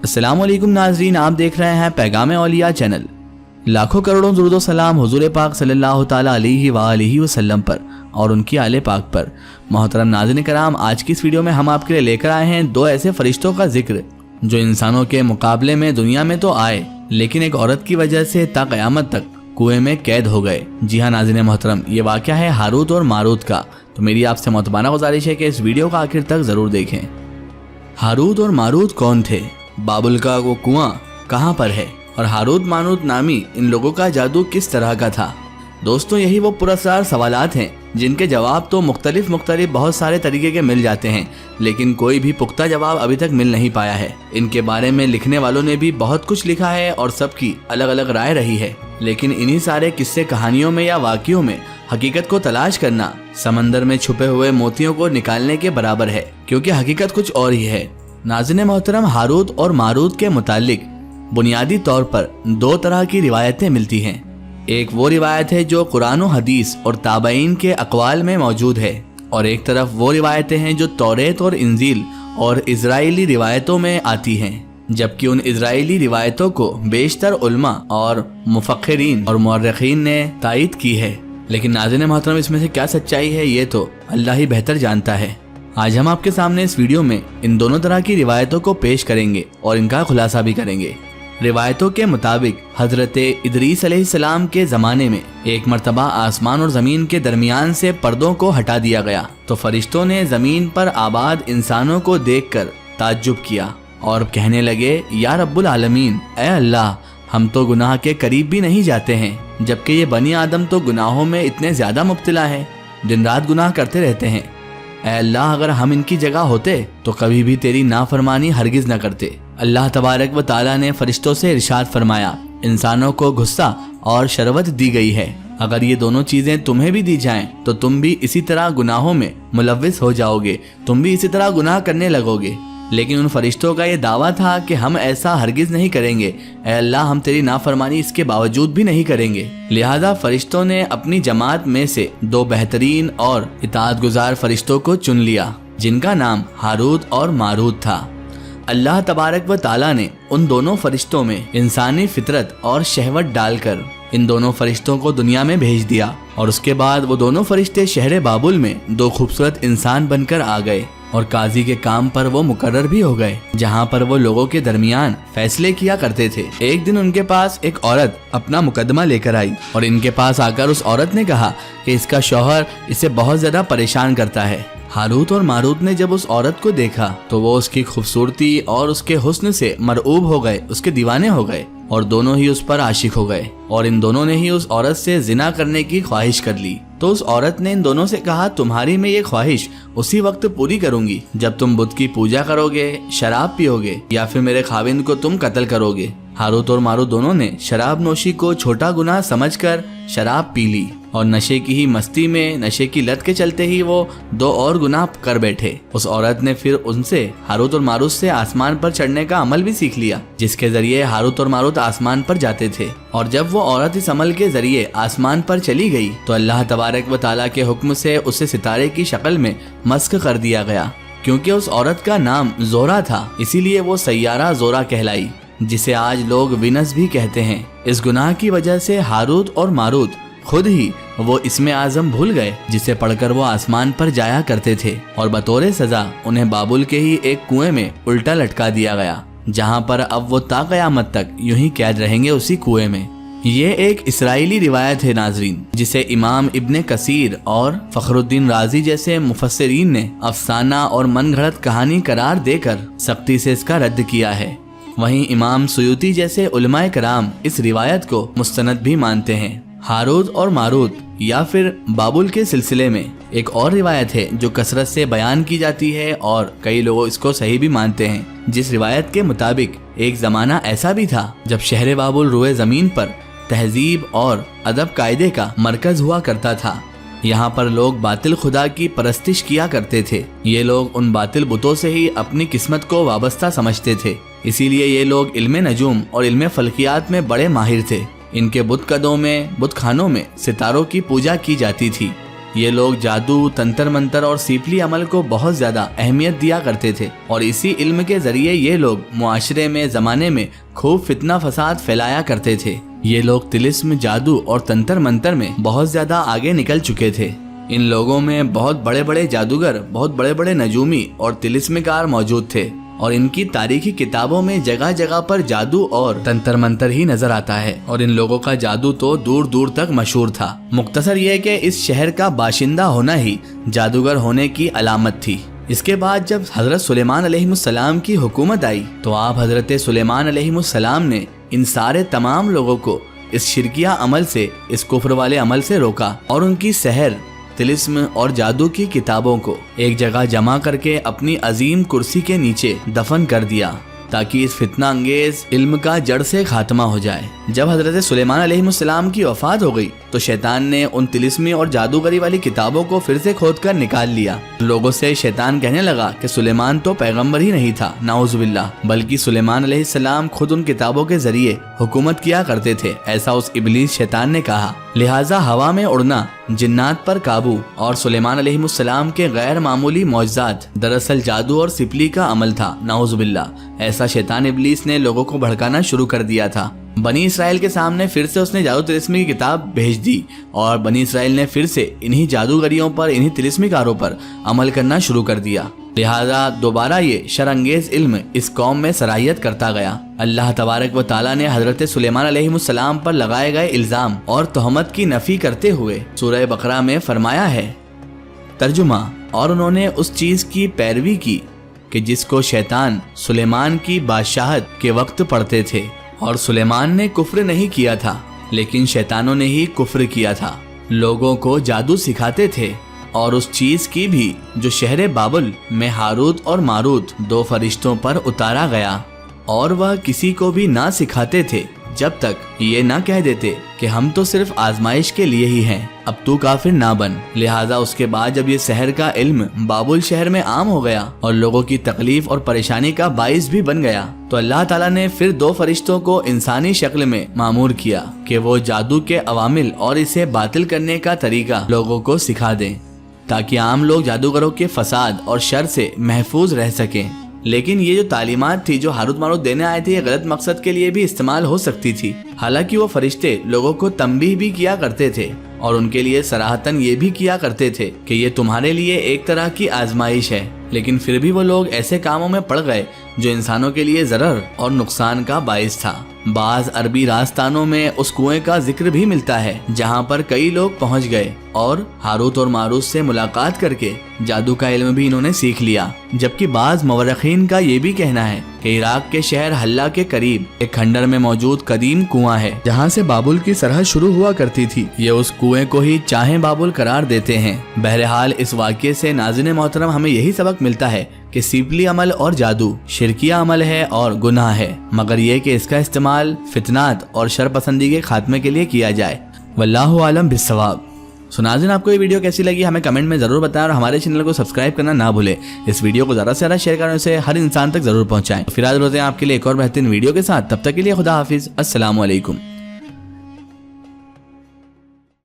अस्सलाम वालेकुम नाजरीन, आप देख रहे हैं पैगाम औलिया चैनल। लाखों करोड़ों दुरूद सलाम हुजूर पाक सल्लल्लाहु ताला अलैहि वसल्लम पर और उनकी आले पाक पर। मोहतरम नाज़रीन कराम, आज की इस वीडियो में हम आपके लिए लेकर आए हैं दो ऐसे फरिश्तों का जिक्र जो इंसानों के मुकाबले में दुनिया में तो आए, लेकिन एक औरत की वजह से ता क़यामत तक कुएं में कैद हो गए। जी हाँ नाज़रीन मोहतरम, ये वाक़या है हारूत और मारूत का। तो मेरी आपसे मोतबाना गुजारिश है कि इस वीडियो को आखिर तक ज़रूर देखें। हारूत और मारूत कौन थे? बाबुल का वो कुआं कहाँ पर है? और हारूत मारूत नामी इन लोगों का जादू किस तरह का था? दोस्तों, यही वो पुरस्कार सवालात हैं जिनके जवाब तो मुख्तलिफ बहुत सारे तरीके के मिल जाते हैं, लेकिन कोई भी पुख्ता जवाब अभी तक मिल नहीं पाया है। इनके बारे में लिखने वालों ने भी बहुत कुछ लिखा है और सबकी अलग अलग राय रही है, लेकिन इन्हीं सारे किस्से कहानियों में या वाक़ियों में हकीकत को तलाश करना समंदर में छुपे हुए मोतियों को निकालने के बराबर है, क्योंकि हकीकत कुछ और ही है। नाज़रीन मोहतरम, हारूत और मारूत के मुतालिक बुनियादी तौर पर दो तरह की रिवायतें मिलती हैं। एक वो रिवायत है जो कुरान और हदीस और ताबईन के अक़वाल में मौजूद है, और एक तरफ वो रिवायतें हैं जो तौरेत और इंजील और इजराइली रिवायतों में आती हैं, जबकि उन इजराइली रिवायतों को बेशतर उलमा और मुफक्किरीन और मुअर्रिखीन ने तायीद की है। लेकिन नाज़रीन मोहतरम, इसमें से क्या सच्चाई है ये तो अल्लाह ही बेहतर जानता है। आज हम आपके सामने इस वीडियो में इन दोनों तरह की रिवायतों को पेश करेंगे और इनका खुलासा भी करेंगे। रिवायतों के मुताबिक हजरत इदरीस अलैहिस्सलाम के ज़माने में एक मर्तबा आसमान और ज़मीन के दरमियान से पर्दों को हटा दिया गया, तो फरिश्तों ने ज़मीन पर आबाद इंसानों को देखकर ताज्जुब किया और कहने लगे, या रब्बुल आलमीन, ए अल्लाह, हम तो गुनाह के करीब भी नहीं जाते हैं, जबकि ये बनी आदम तो गुनाहों में इतने ज़्यादा मुब्तला है, दिन रात गुनाह करते रहते हैं। ऐ अल्लाह, अगर हम इनकी जगह होते तो कभी भी तेरी नाफरमानी हरगिज न करते। अल्लाह तबारक व ताला ने फरिश्तों से इरशाद फरमाया, इंसानों को गुस्सा और शरवत दी गई है, अगर ये दोनों चीजें तुम्हें भी दी जाएं तो तुम भी इसी तरह गुनाहों में मुलव्विस हो जाओगे, तुम भी इसी तरह गुनाह करने लगोगे। लेकिन उन फरिश्तों का ये दावा था कि हम ऐसा हरगिज नहीं करेंगे, ऐ अल्लाह, हम तेरी नाफरमानी इसके बावजूद भी नहीं करेंगे। लिहाजा फरिश्तों ने अपनी जमात में से दो बेहतरीन और इताअतगुजार फरिश्तों को चुन लिया, जिनका नाम हारूत और मारूत था। अल्लाह तबारक व ताला ने उन दोनों फरिश्तों में इंसानी फितरत और शहवत डालकर इन दोनों फरिश्तों को दुनिया में भेज दिया, और उसके बाद वो दोनों फरिश्ते शहर बाबुल में दो खूबसूरत इंसान बनकर आ गए और काजी के काम पर वो मुकर्रर भी हो गए, जहाँ पर वो लोगों के दरमियान फैसले किया करते थे। एक दिन उनके पास एक औरत अपना मुकदमा लेकर आई और इनके पास आकर उस औरत ने कहा कि इसका शौहर इसे बहुत ज्यादा परेशान करता है। हारूत और मारूत ने जब उस औरत को देखा तो वो उसकी खूबसूरती और उसके हुस्न से मरऊब हो गए, उसके दीवाने हो गए, और दोनों ही उस पर आशिक हो गए, और इन दोनों ने ही उस औरत से जिना करने की ख्वाहिश कर ली। तो उस औरत ने इन दोनों से कहा, तुम्हारी मैं ये ख्वाहिश उसी वक्त पूरी करूंगी जब तुम बुत की पूजा करोगे, शराब पियोगे, या फिर मेरे खाविंद को तुम कत्ल करोगे। हारूत और मारूत दोनों ने शराब नोशी को छोटा गुनाह समझकर शराब पी ली, और नशे की ही मस्ती में, नशे की लत के चलते ही वो दो और गुनाह कर बैठे। उस औरत ने फिर उनसे हारूत और मारूत से आसमान पर चढ़ने का अमल भी सीख लिया, जिसके जरिए हारूत और मारूत आसमान पर जाते थे। और जब वो औरत इस अमल के जरिए आसमान पर चली गई तो अल्लाह तबारक व ताला के हुक्म से उसे सितारे की शक्ल में मस्क कर दिया गया। क्योंकि उस औरत का नाम जोरा था, इसीलिए वो सैयारा जोरा कहलाई, जिसे आज लोग विनस भी कहते हैं। इस गुनाह की वजह से हारूत और मारूत खुद ही वो इसमें आजम भूल गए, जिसे पढ़कर वो आसमान पर जाया करते थे, और बतौर सजा उन्हें बाबुल के ही एक कुएं में उल्टा लटका दिया गया, जहां पर अब वो ता क़यामत तक यूं ही कैद रहेंगे उसी कुएं में। ये एक इसराइली रिवायत है नाजरीन, जिसे इमाम इब्ने कसीर और फखरुद्दीन राजी जैसे मुफस्सिरीन ने अफसाना और मन घड़त कहानी करार देकर सख्ती से इसका रद्द किया है। वहीं इमाम सुयूती जैसे उलमाए कराम इस रिवायत को मुस्तनद भी मानते हैं। हारूत और मारूत या फिर बाबुल के सिलसिले में एक और रिवायत है जो कसरत से बयान की जाती है और कई लोग इसको सही भी मानते हैं, जिस रिवायत के मुताबिक एक जमाना ऐसा भी था जब शहर बाबुल रुए जमीन पर तहजीब और अदब कायदे का मरकज हुआ करता था। यहाँ पर लोग बातिल खुदा की परस्तिश किया करते थे। ये लोग उन बातिल बुतों से ही अपनी किस्मत को वाबस्ता समझते थे, इसीलिए ये लोग इल्मे नजूम और इल्मे फल्कियात में बड़े माहिर थे। इनके बुत कदों में, बुत खानों में सितारों की पूजा की जाती थी। یہ لوگ جادو، تنتر منتر اور سیپلی عمل کو بہت زیادہ اہمیت دیا کرتے تھے اور اسی علم کے ذریعے یہ لوگ معاشرے میں زمانے میں خوب فتنہ فساد پھیلایا کرتے تھے۔ یہ لوگ طلسم، جادو اور تنتر منتر میں بہت زیادہ آگے نکل چکے تھے۔ ان لوگوں میں بہت بڑے بڑے جادوگر، بہت بڑے بڑے نجومی اور طلسمکار موجود تھے اور ان کی تاریخی کتابوں میں جگہ جگہ پر جادو اور تنتر منتر ہی نظر آتا ہے اور ان لوگوں کا جادو تو دور دور تک مشہور تھا۔ مختصر یہ کہ اس شہر کا باشندہ ہونا ہی جادوگر ہونے کی علامت تھی۔ اس کے بعد جب حضرت سلیمان علیہ السلام کی حکومت آئی تو آپ حضرت سلیمان علیہ السلام نے ان سارے تمام لوگوں کو اس شرکیہ عمل سے، اس کفر والے عمل سے روکا اور ان کی سحر، طلسم اور جادو کی کتابوں کو ایک جگہ جمع کر کے اپنی عظیم کرسی کے نیچے دفن کر دیا تاکہ اس فتنہ انگیز علم کا جڑ سے خاتمہ ہو جائے۔ جب حضرت سلیمان علیہ السلام کی وفات ہو گئی تو شیطان نے ان طلسمی اور جادوگری والی کتابوں کو پھر سے کھود کر نکال لیا۔ لوگوں سے شیطان کہنے لگا کہ سلیمان تو پیغمبر ہی نہیں تھا، نعوذ باللہ، بلکہ سلیمان علیہ السلام خود ان کتابوں کے ذریعے حکومت کیا کرتے تھے، ایسا اس ابلیس شیطان نے کہا۔ لہٰذا ہوا میں اڑنا، جنات پر قابو اور سلیمان علیہ السلام کے غیر معمولی معجزات دراصل جادو اور سپلی کا عمل تھا، نعوذ باللہ۔ ایسا شیطان ابلیس نے لوگوں کو بھڑکانا شروع کر دیا تھا۔ بنی اسرائیل کے سامنے پھر سے اس نے جادو طلسمی کی کتاب بھیج دی اور بنی اسرائیل نے پھر سے انہی جادوگریوں پر، انہی طلسمی کاروں پر عمل کرنا شروع کر دیا۔ لہذا دوبارہ یہ شرانگیز علم اس قوم میں سرایت کرتا گیا۔ اللہ تبارک و تعالیٰ نے حضرت سلیمان علیہ السلام پر لگائے گئے الزام اور تہمت کی نفی کرتے ہوئے سورہ بقرہ میں فرمایا ہے، ترجمہ، اور انہوں نے اس چیز کی پیروی کی کہ جس کو شیطان سلیمان کی بادشاہت کے وقت پڑھتے تھے، اور سلیمان نے کفر نہیں کیا تھا لیکن شیطانوں نے ہی کفر کیا تھا۔ لوگوں کو جادو سکھاتے تھے اور اس چیز کی بھی جو شہر بابل میں ہاروت اور ماروت دو فرشتوں پر اتارا گیا، اور وہ کسی کو بھی نہ سکھاتے تھے جب تک یہ نہ کہہ دیتے کہ ہم تو صرف آزمائش کے لیے ہی ہیں، اب تو کافر نہ بن۔ لہٰذا اس کے بعد جب یہ سحر کا علم بابل شہر میں عام ہو گیا اور لوگوں کی تکلیف اور پریشانی کا باعث بھی بن گیا تو اللہ تعالیٰ نے پھر دو فرشتوں کو انسانی شکل میں مامور کیا کہ وہ جادو کے عوامل اور اسے باطل کرنے کا طریقہ لوگوں کو سکھا دیں تاکہ عام لوگ جادوگروں کے فساد اور شر سے محفوظ رہ سکیں۔ لیکن یہ جو تعلیمات تھی جو ہاروت ماروت دینے آئے تھے، یہ غلط مقصد کے لیے بھی استعمال ہو سکتی تھی۔ حالانکہ وہ فرشتے لوگوں کو تنبیہ بھی کیا کرتے تھے اور ان کے لیے صراحتاً یہ بھی کیا کرتے تھے کہ یہ تمہارے لیے ایک طرح کی آزمائش ہے، لیکن پھر بھی وہ لوگ ایسے کاموں میں پڑ گئے جو انسانوں کے لیے ضرر اور نقصان کا باعث تھا۔ بعض عربی راستانوں میں اس کنویں کا ذکر بھی ملتا ہے جہاں پر کئی لوگ پہنچ گئے اور ہاروت اور ماروت سے ملاقات کر کے جادو کا علم بھی انہوں نے سیکھ لیا۔ جبکہ بعض مورخین کا یہ بھی کہنا ہے کہ عراق کے شہر حلہ کے قریب ایک کھنڈر میں موجود قدیم کنواں ہے جہاں سے بابل کی سرحد شروع ہوا کرتی تھی۔ یہ اس کنویں کو ہی چاہیں بابل قرار دیتے ہیں۔ بہرحال اس واقعے سے ناظرین محترم ہمیں یہی سبق ملتا ہے کہ سیپلی عمل اور جادو شرکیہ عمل ہے اور گناہ ہے، مگر یہ کہ اس کا استعمال فتنات اور شر پسندی کے خاتمے کے لیے کیا جائے۔ واللہ عالم بالصواب۔ ناظرین، آپ کو یہ ویڈیو کیسی لگی ہمیں کمنٹ میں ضرور بتائیں اور ہمارے چینل کو سبسکرائب کرنا نہ بھولیں۔ اس ویڈیو کو زیادہ سے زیادہ شیئر کرنے سے ہر انسان تک ضرور پہنچائیں۔ فی الحال روتے ہیں آپ کے لیے ایک اور بہترین ویڈیو کے ساتھ، تب تک کے لیے خدا حافظ، السلام علیکم۔